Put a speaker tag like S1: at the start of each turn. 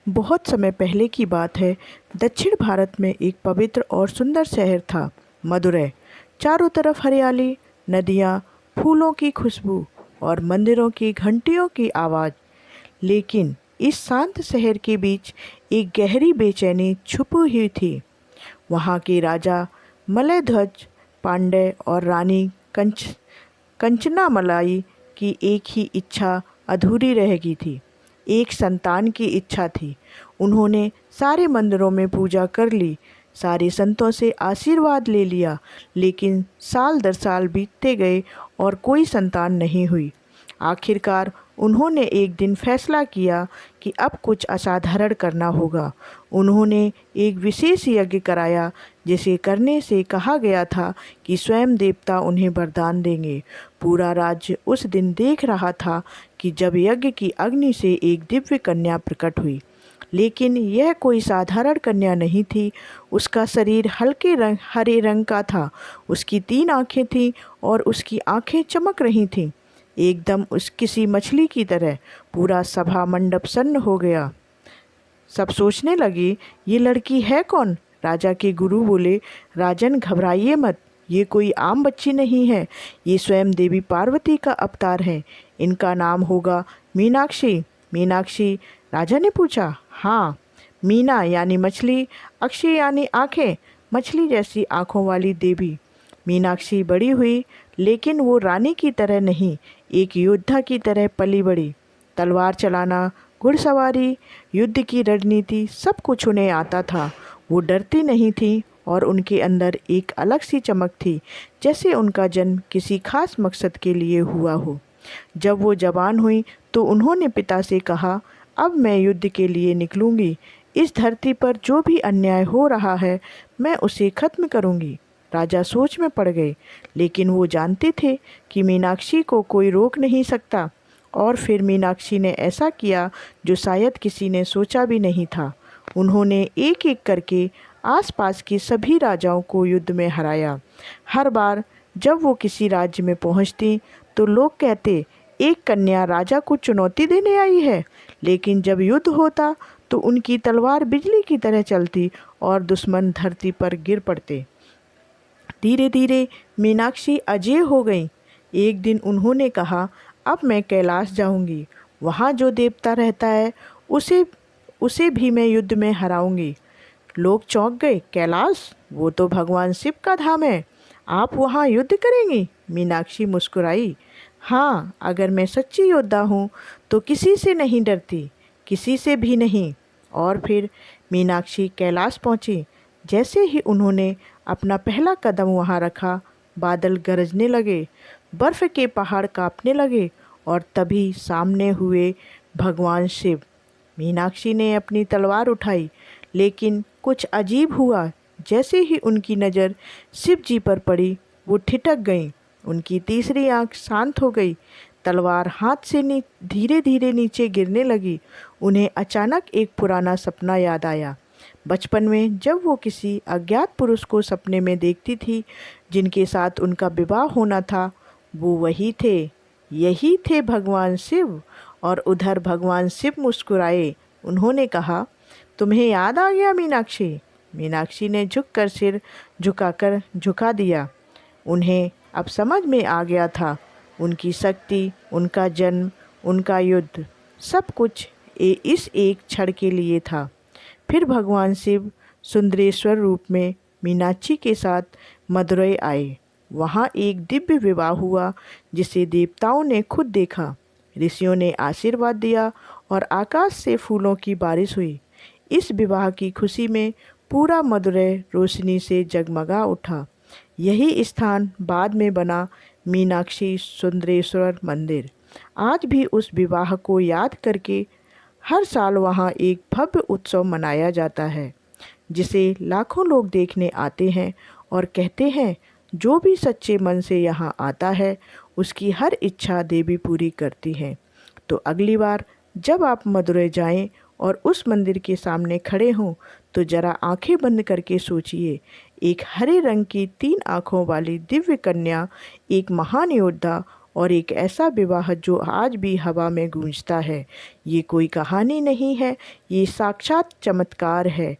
S1: बहुत समय पहले की बात है। दक्षिण भारत में एक पवित्र और सुंदर शहर था, मदुरै। चारों तरफ हरियाली, नदियाँ, फूलों की खुशबू और मंदिरों की घंटियों की आवाज़। लेकिन इस शांत शहर के बीच एक गहरी बेचैनी छुपी हुई थी। वहाँ के राजा मलयध्वज पांड्य और रानी कंचनामलाई की एक ही इच्छा अधूरी रह गई थी। एक संतान की इच्छा थी। उन्होंने सारे मंदिरों में पूजा कर ली, सारे संतों से आशीर्वाद ले लिया, लेकिन साल दर साल बीतते गए और कोई संतान नहीं हुई। आखिरकार उन्होंने एक दिन फैसला किया कि अब कुछ असाधारण करना होगा। उन्होंने एक विशेष यज्ञ कराया, जिसे करने से कहा गया था कि स्वयं देवता उन्हें वरदान देंगे। पूरा राज्य उस दिन देख रहा था कि जब यज्ञ की अग्नि से एक दिव्य कन्या प्रकट हुई। लेकिन यह कोई साधारण कन्या नहीं थी। उसका शरीर हरे रंग का था, उसकी 3 आँखें थीं और उसकी आँखें चमक रही थीं, एकदम उस किसी मछली की तरह। पूरा सभा मंडप सन्न हो गया। सब सोचने लगे, ये लड़की है कौन? राजा के गुरु बोले, राजन घबराइए मत, ये कोई आम बच्ची नहीं है, ये स्वयं देवी पार्वती का अवतार है। इनका नाम होगा मीनाक्षी। मीनाक्षी? राजा ने पूछा। हाँ, मीना यानी मछली, अक्षी यानी आँखें, मछली जैसी आँखों वाली देवी। मीनाक्षी बड़ी हुई, लेकिन वो रानी की तरह नहीं, एक योद्धा की तरह पली बड़ी। तलवार चलाना, घुड़सवारी, युद्ध की रणनीति, सब कुछ उन्हें आता था। वो डरती नहीं थी और उनके अंदर एक अलग सी चमक थी, जैसे उनका जन्म किसी खास मकसद के लिए हुआ हो। जब वो जवान हुई तो उन्होंने पिता से कहा, अब मैं युद्ध के लिए निकलूंगी। इस धरती पर जो भी अन्याय हो रहा है, मैं उसे खत्म करूंगी। राजा सोच में पड़ गए, लेकिन वो जानते थे कि मीनाक्षी को कोई रोक नहीं सकता। और फिर मीनाक्षी ने ऐसा किया जो शायद किसी ने सोचा भी नहीं था। उन्होंने एक एक करके आसपास के सभी राजाओं को युद्ध में हराया। हर बार जब वो किसी राज्य में पहुंचती तो लोग कहते, एक कन्या राजा को चुनौती देने आई है। लेकिन जब युद्ध होता तो उनकी तलवार बिजली की तरह चलती और दुश्मन धरती पर गिर पड़ते। धीरे धीरे मीनाक्षी अजेय हो गई। एक दिन उन्होंने कहा, अब मैं कैलाश जाऊंगी। वहाँ जो देवता रहता है उसे उसे भी मैं युद्ध में हराऊंगी। लोग चौंक गए। कैलाश? वो तो भगवान शिव का धाम है, आप वहाँ युद्ध करेंगी? मीनाक्षी मुस्कुराई। हाँ, अगर मैं सच्ची योद्धा हूँ तो किसी से नहीं डरती, किसी से भी नहीं। और फिर मीनाक्षी कैलाश पहुँची। जैसे ही उन्होंने अपना पहला कदम वहाँ रखा, बादल गरजने लगे, बर्फ़ के पहाड़ कांपने लगे और तभी सामने हुए भगवान शिव। मीनाक्षी ने अपनी तलवार उठाई, लेकिन कुछ अजीब हुआ। जैसे ही उनकी नज़र शिव जी पर पड़ी, वो ठिठक गईं। उनकी तीसरी आंख शांत हो गई। तलवार हाथ से धीरे धीरे नीचे गिरने लगी। उन्हें अचानक एक पुराना सपना याद आया। बचपन में जब वो किसी अज्ञात पुरुष को सपने में देखती थी, जिनके साथ उनका विवाह होना था, वो वही थे, यही थे भगवान शिव। और उधर भगवान शिव मुस्कुराए। उन्होंने कहा, तुम्हें याद आ गया मीनाक्षी? मीनाक्षी ने झुककर सिर झुका दिया। उन्हें अब समझ में आ गया था, उनकी शक्ति, उनका जन्म, उनका युद्ध, सब कुछ इस एक क्षण के लिए था। फिर भगवान शिव सुंदरेश्वर रूप में मीनाक्षी के साथ मदुरै आए। वहाँ एक दिव्य विवाह हुआ, जिसे देवताओं ने खुद देखा। ऋषियों ने आशीर्वाद दिया और आकाश से फूलों की बारिश हुई। इस विवाह की खुशी में पूरा मदुरै रोशनी से जगमगा उठा। यही स्थान बाद में बना मीनाक्षी सुंदरेश्वर मंदिर। आज भी उस विवाह को याद करके हर साल वहाँ एक भव्य उत्सव मनाया जाता है, जिसे लाखों लोग देखने आते हैं और कहते हैं, जो भी सच्चे मन से यहाँ आता है, उसकी हर इच्छा देवी पूरी करती है। तो अगली बार जब आप मदुरै जाएं और उस मंदिर के सामने खड़े हों, तो ज़रा आंखें बंद करके सोचिए, एक हरे रंग की 3 आँखों वाली दिव्य कन्या, एक महान योद्धा और एक ऐसा विवाह जो आज भी हवा में गूंजता है। ये कोई कहानी नहीं है, ये साक्षात चमत्कार है।